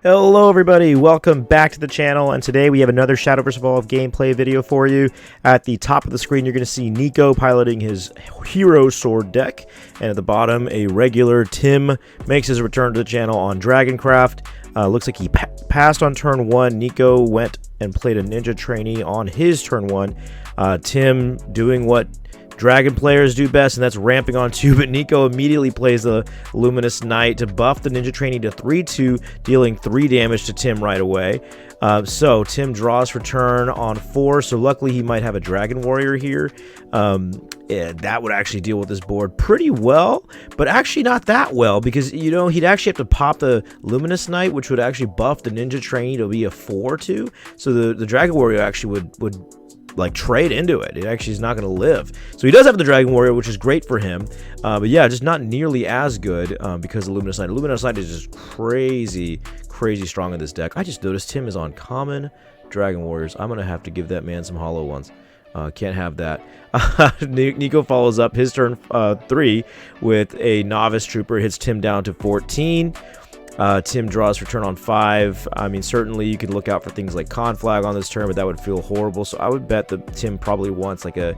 Hello everybody, welcome back to the channel, and today we have another Shadowverse Evolved gameplay video for you. At the top of the screen you're going to see Nico piloting his hero sword deck, and at the bottom a regular Tim makes his return to the channel on DRAGONCRAFT. Looks like he passed on turn 1. Nico went and played a ninja trainee on his turn 1. Tim doing what Dragon players do best, and that's ramping on 2, but Nico immediately plays the Luminous Knight to buff the ninja trainee to 3-2, dealing 3 damage to Tim right away. So Tim draws for turn on 4, so luckily he might have a Dragon Warrior here. That would actually deal with this board pretty well, but actually not that well, because, you know, he'd actually have to pop the Luminous Knight, which would actually buff the ninja trainee to be a 4-2, so the Dragon Warrior actually would like trade into it. It actually is not going to live. So he does have the Dragon Warrior, which is great for him. But yeah, just not nearly as good because of Luminous Knight. Luminous Knight is just crazy strong in this deck. I just noticed Tim is on common Dragon Warriors. I'm going to have to give that man some hollow ones. Can't have that. Nico follows up his turn 3 with a Novice Trooper. Hits Tim down to 14. Tim draws for turn on 5. I mean, certainly you could look out for things like Conflag on this turn, but that would feel horrible. So I would bet that Tim probably wants like a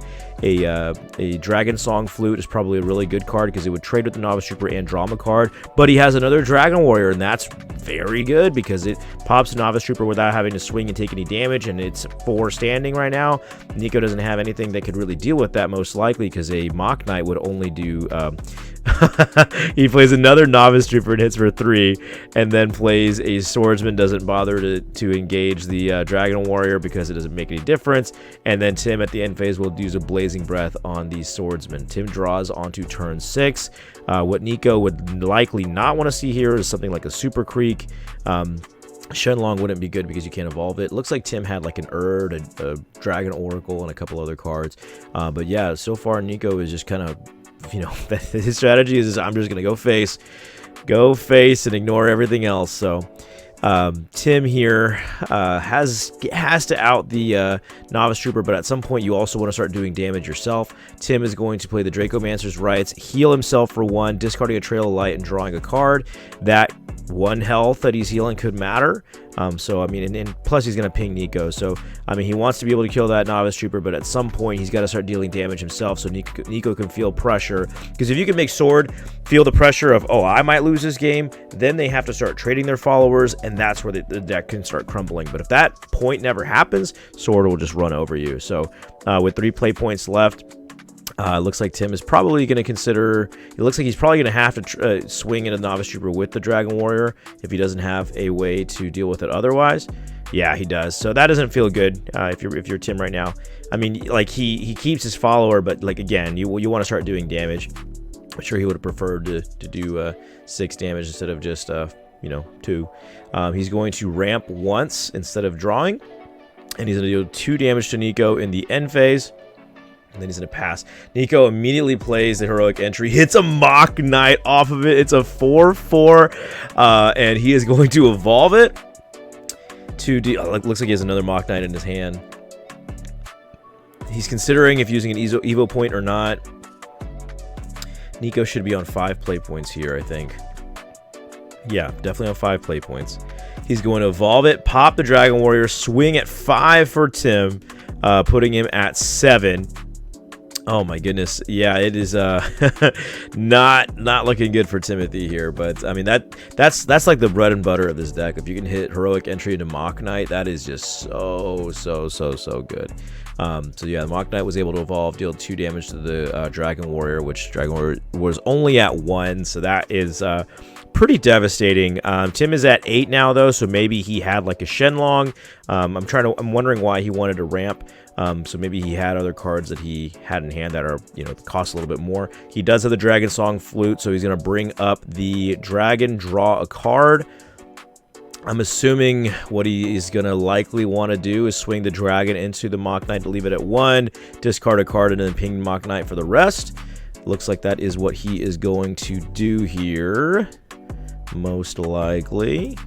Dragon Song Flute is probably a really good card because it would trade with the Novice Trooper and draw him a card. But he has another Dragon Warrior, and that's very good because it pops a Novice Trooper without having to swing and take any damage, and it's 4 standing right now. Nico doesn't have anything that could really deal with that, most likely, because a Mock Knight would only do... he plays another Novice Trooper and hits for 3, and then plays a Swordsman, doesn't bother to engage the Dragon Warrior because it doesn't make any difference, and then Tim at the end phase will use a Blazing Breath on the Swordsman. Tim draws onto turn 6. What Nico would likely not want to see here is something like a Super Creek. Shenlong wouldn't be good because you can't evolve it. Looks like Tim had like an Erd, a Dragon Oracle, and a couple other cards. But yeah, so far Nico is just kind of, you know, his strategy is I'm just gonna go face and ignore everything else. So Tim here has to out the Novice Trooper, but at some point you also want to start doing damage yourself. Tim is going to play the Dracomancer's Rites, heal himself for 1, discarding a Trail of Light and drawing a card. That 1 health that he's healing could matter. So I mean, and plus he's gonna ping Nico, so I mean he wants to be able to kill that Novice Trooper, but at some point he's got to start dealing damage himself so Nico can feel pressure, because if you can make Sword feel the pressure of, oh, I might lose this game, then they have to start trading their followers, and that's where the deck can start crumbling. But if that point never happens, Sword will just run over you. So with 3 play points left, looks like Tim is probably going to consider... It looks like he's probably going to have to swing in a Novice Trooper with the Dragon Warrior if he doesn't have a way to deal with it otherwise. Yeah, he does. So that doesn't feel good if you're Tim right now. I mean, like he keeps his follower, but like again, you want to start doing damage. I'm sure he would have preferred to do 6 damage instead of just you know, 2. He's going to ramp once instead of drawing, and he's going to do 2 damage to Nico in the end phase. And then he's going to pass. Nico immediately plays the Heroic Entry, hits a Mock Knight off of it. It's a 4-4, and he is going to evolve it. Looks like he has another Mock Knight in his hand. He's considering if using an Evo point or not. Nico should be on 5 play points here, I think. Yeah, definitely on 5 play points. He's going to evolve it, pop the Dragon Warrior, swing at 5 for Tim, putting him at 7. Oh my goodness, yeah, it is not looking good for Timothy here, but I mean that's like the bread and butter of this deck. If you can hit Heroic Entry into Mock Knight, that is just so good. So yeah, the Mock Knight was able to evolve, deal 2 damage to the Dragon Warrior, which Dragon Warrior was only at 1, so that is pretty devastating. Tim is at 8 now though, so maybe he had like a Shenlong. I'm wondering why he wanted to ramp. So maybe he had other cards that he had in hand that are, you know, cost a little bit more. He does have the Dragon Song Flute, so he's going to bring up the Dragon, draw a card. I'm assuming what he is going to likely want to do is swing the Dragon into the Mock Knight to leave it at 1, discard a card, and then ping Mock Knight for the rest. Looks like that is what he is going to do here, most likely.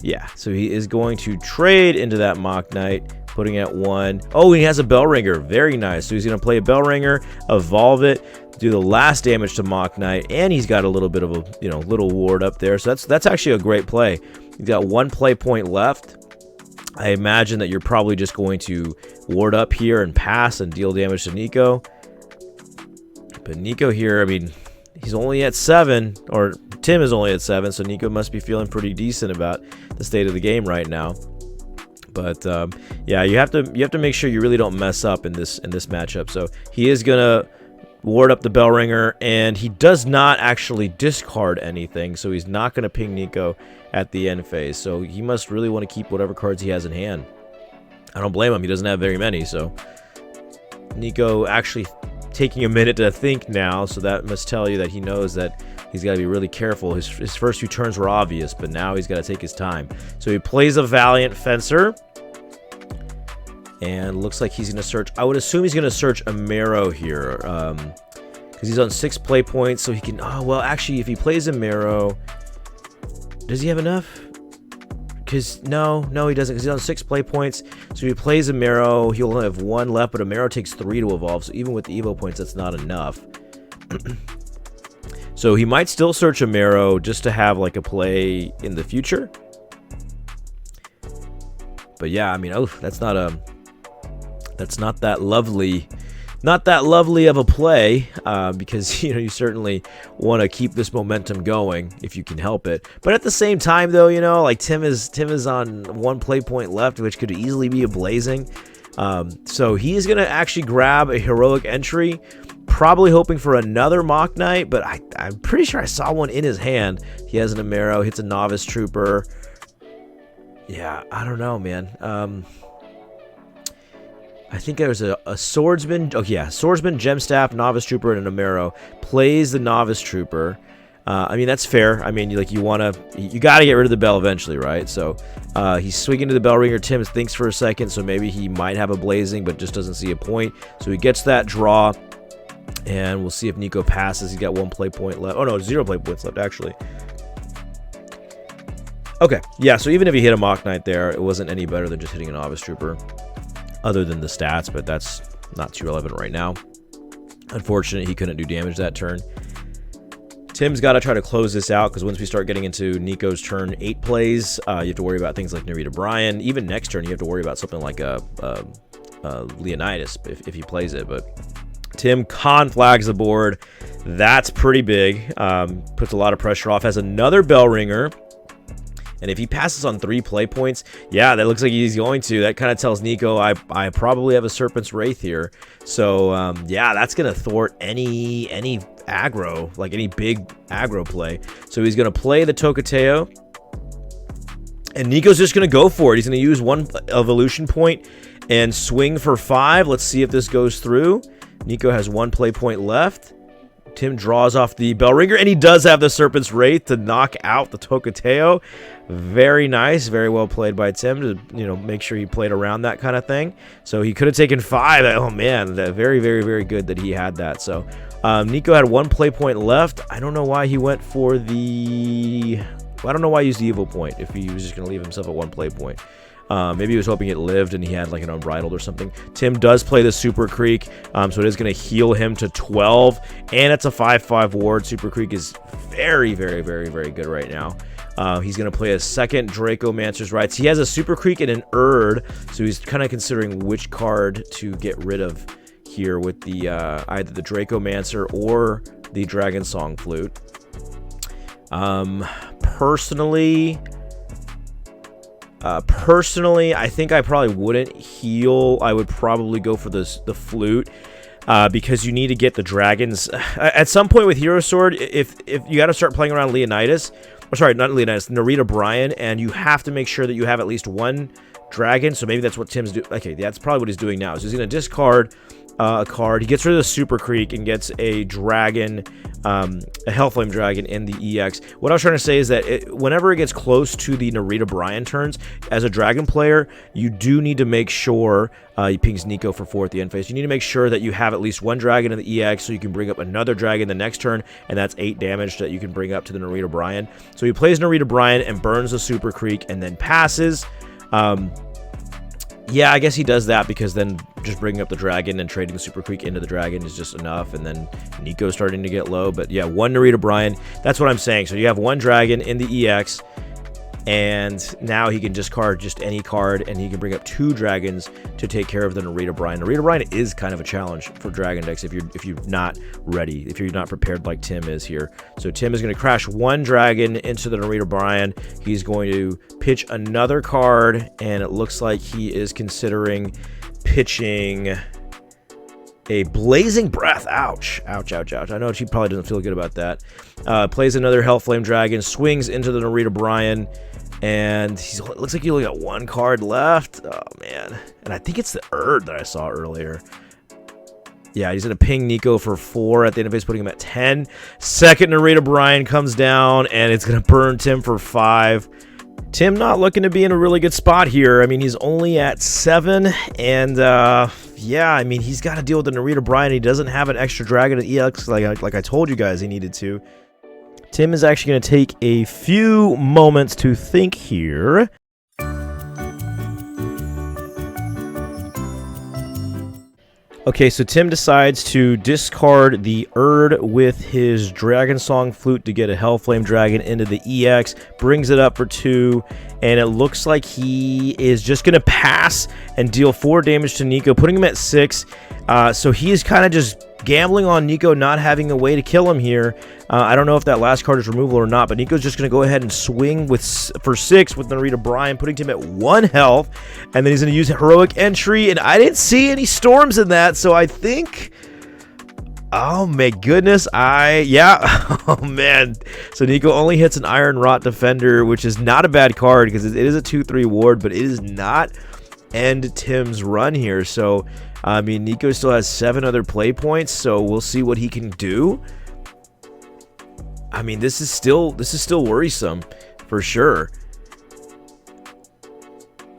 Yeah, so he is going to trade into that Mock Knight, putting it at 1. Oh, he has a Bell Ringer. Very nice. So he's going to play a Bell Ringer, evolve it, do the last damage to Mock Knight, and he's got a little bit of a, you know, little ward up there. So that's actually a great play. He's got 1 play point left. I imagine that you're probably just going to ward up here and pass and deal damage to Nico. But Nico here, I mean, he's only at 7, or Tim is only at 7, so Nico must be feeling pretty decent about the state of the game right now. But yeah, you have to make sure you really don't mess up in this matchup. So he is gonna ward up the bell ringer, and he does not actually discard anything, so he's not gonna ping Nico at the end phase. So he must really want to keep whatever cards he has in hand. I don't blame him. He doesn't have very many. So Nico actually taking a minute to think now, so that must tell you that he knows that he's got to be really careful. His first few turns were obvious, but now he's got to take his time. So he plays a Valiant Fencer, and looks like he's going to search. I would assume he's going to search a Marrow here, because he's on 6 play points, so he can... Oh, well, actually, if he plays a Marrow, does he have enough? Because no, he doesn't, because he's on 6 play points. So if he plays a Marrow, he'll only have 1 left, but a Marrow takes 3 to evolve, so even with the Evo points, that's not enough. So he might still search a Marrow just to have like a play in the future. But yeah, I mean, oh, that's not that lovely of a play, because, you know, you certainly want to keep this momentum going if you can help it. But at the same time, though, you know, like Tim is on 1 play point left, which could easily be a blazing. So he is going to actually grab a heroic entry, probably hoping for another Mock Knight, but I'm pretty sure I saw one in his hand. He has an Amaro, hits a Novice Trooper. Yeah, I don't know, man. I think there's a Swordsman. Oh, yeah, Swordsman, Gemstaff, Novice Trooper, and an Amaro. Plays the Novice Trooper. I mean, that's fair. I mean, you got to get rid of the bell eventually, right? So he's swinging to the bell ringer. Tim thinks for a second, so maybe he might have a blazing, but just doesn't see a point. So he gets that draw, and we'll see if Nico passes. He's got 1 play point left. Oh, no, 0 play points left, actually. Okay, yeah, so even if he hit a Mock Knight there, it wasn't any better than just hitting a Novice Trooper, other than the stats, but that's not too relevant right now. Unfortunately, he couldn't do damage that turn. Tim's got to try to close this out, because once we start getting into Nico's turn 8 plays, you have to worry about things like Narita Bryan. Even next turn, you have to worry about something like a Leonidas if he plays it. But Tim con flags the board. That's pretty big. Puts a lot of pressure off. Has another bell ringer. And if he passes on 3 play points, yeah, that looks like he's going to. That kind of tells Nico, I probably have a Serpent's Wraith here. So, yeah, that's going to thwart any aggro, like any big aggro play. So he's going to play the Tokateo. And Nico's just going to go for it. He's going to use 1 evolution point and swing for 5. Let's see if this goes through. Nico has 1 play point left. Tim draws off the bell ringer, and he does have the Serpent's Wraith to knock out the Tokateo. Very nice, very well played by Tim to, you know, make sure he played around that kind of thing. So he could have taken 5. Oh man, very, very, very good that he had that. So Nico had 1 play point left. I don't know why he went for the... Well, I don't know why he used the Evil point if he was just going to leave himself at 1 play point. Maybe he was hoping it lived and he had like an Unbridled or something. Tim does play the Super Creek, so it is going to heal him to 12, and it's a 5/5 ward. Super Creek is very, very, very, very good right now. He's going to play a second Dracomancer's Rites. He has a Super Creek and an Erd, so he's kind of considering which card to get rid of here with the either the Dracomancer or the Dragon Song Flute. Personally, I think I probably wouldn't heal. I would probably go for the flute, because you need to get the dragons. At some point with Hero Sword, if you got to start playing around Leonidas, or sorry, not Leonidas, Narita Bryan, and you have to make sure that you have at least 1 dragon. So maybe that's what Tim's doing. Okay, that's probably what he's doing now. So he's going to discard a card. He gets rid of the Super Creek and gets a dragon, a Hellflame Dragon in the EX. What I was trying to say is that whenever it gets close to the Narita Bryan turns, as a dragon player, you do need to make sure, he pings Nico for 4 at the end phase, you need to make sure that you have at least 1 dragon in the EX so you can bring up another dragon the next turn, and that's 8 damage that you can bring up to the Narita Bryan. So he plays Narita Bryan and burns the Super Creek and then passes. Yeah, I guess he does that because then just bringing up the dragon and trading the Super Creek into the dragon is just enough, and then Nico's starting to get low. But yeah, 1 Narita Brian, that's what I'm saying. So you have 1 dragon in the EX, and now he can discard just any card, and he can bring up 2 dragons to take care of the Narita Brian. Narita Brian is kind of a challenge for dragon decks if you're not ready, if you're not prepared like Tim is here. So Tim is going to crash 1 dragon into the Narita Brian. He's going to pitch another card, and it looks like he is considering pitching a Blazing Breath. Ouch. Ouch, ouch, ouch. I know she probably doesn't feel good about that. Plays another Hellflame Dragon, swings into the Narita Brian, and it looks like you only got 1 card left. Oh, man. And I think it's the Erd that I saw earlier. Yeah, he's going to ping Nico for 4 at the end of his, putting him at 10. Second Narita Brian comes down, and it's going to burn Tim for 5. Tim not looking to be in a really good spot here. I mean, he's only at 7, and yeah, I mean, he's got to deal with the Narita Brian. He doesn't have an extra dragon at EX like I told you guys he needed to. Tim is actually going to take a few moments to think here. Okay, so Tim decides to discard the Erd with his Dragon Song Flute to get a Hellflame Dragon into the EX, brings it up for 2, and it looks like he is just going to pass and deal 4 damage to Nico, putting him at 6. So he is kind of just gambling on Nico not having a way to kill him here. I don't know if that last card is removal or not, but Nico's just going to go ahead and swing for 6 with Narita Brian, putting him at 1 health, and then he's going to use Heroic Entry, and I didn't see any storms in that, so I think... Oh my goodness, yeah, oh man. So Nico only hits an Iron Rot Defender, which is not a bad card because it is a 2/3 ward, but it is not end Tim's run here. So, I mean, Nico still has 7 other play points, so we'll see what he can do. I mean, this is still worrisome for sure.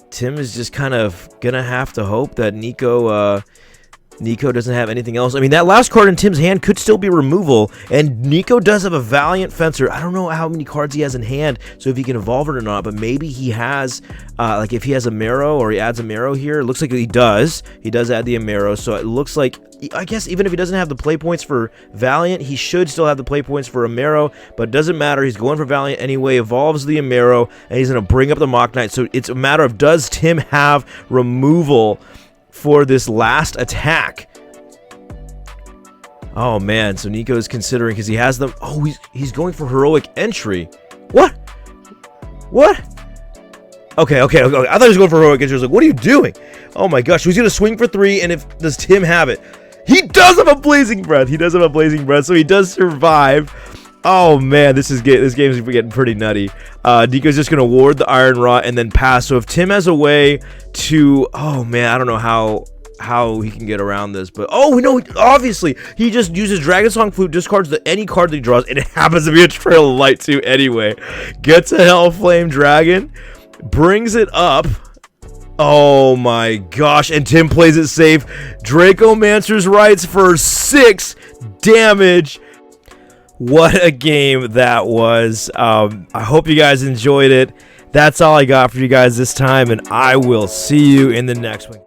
Tim is just kind of gonna have to hope that Nico doesn't have anything else. I mean, that last card in Tim's hand could still be removal, and Nico does have a Valiant Fencer. I don't know how many cards he has in hand, so if he can evolve it or not, but maybe he has, like if he has a Marrow or he adds a Marrow here, it looks like he does. He does add the Marrow, so it looks like, I guess even if he doesn't have the play points for Valiant, he should still have the play points for a Marrow, but it doesn't matter. He's going for Valiant anyway, evolves the Marrow, and he's going to bring up the Mock Knight, so it's a matter of, does Tim have removal for this last attack? Oh man, so Nico's considering, because he has them. Oh, he's going for Heroic Entry. What? Okay. I thought he was going for Heroic Entry. I was like, what are you doing? Oh my gosh, he's gonna swing for 3, and does Tim have it? He does have a Blazing Breath. So he does survive. Oh man, this game's getting pretty nutty. Nico's just gonna ward the Iron Rot and then pass. So if Tim has a way to, oh man, I don't know how he can get around this, but oh, we know, obviously he just uses Dragon Song Flute, discards any card that he draws, and it happens to be a Trail of Light too anyway. Gets a Hellflame Dragon, brings it up. Oh my gosh, and Tim plays it safe. Dracomancer's Rites for 6 damage. What a game that was. I hope you guys enjoyed it. That's all I got for you guys this time, and I will see you in the next one.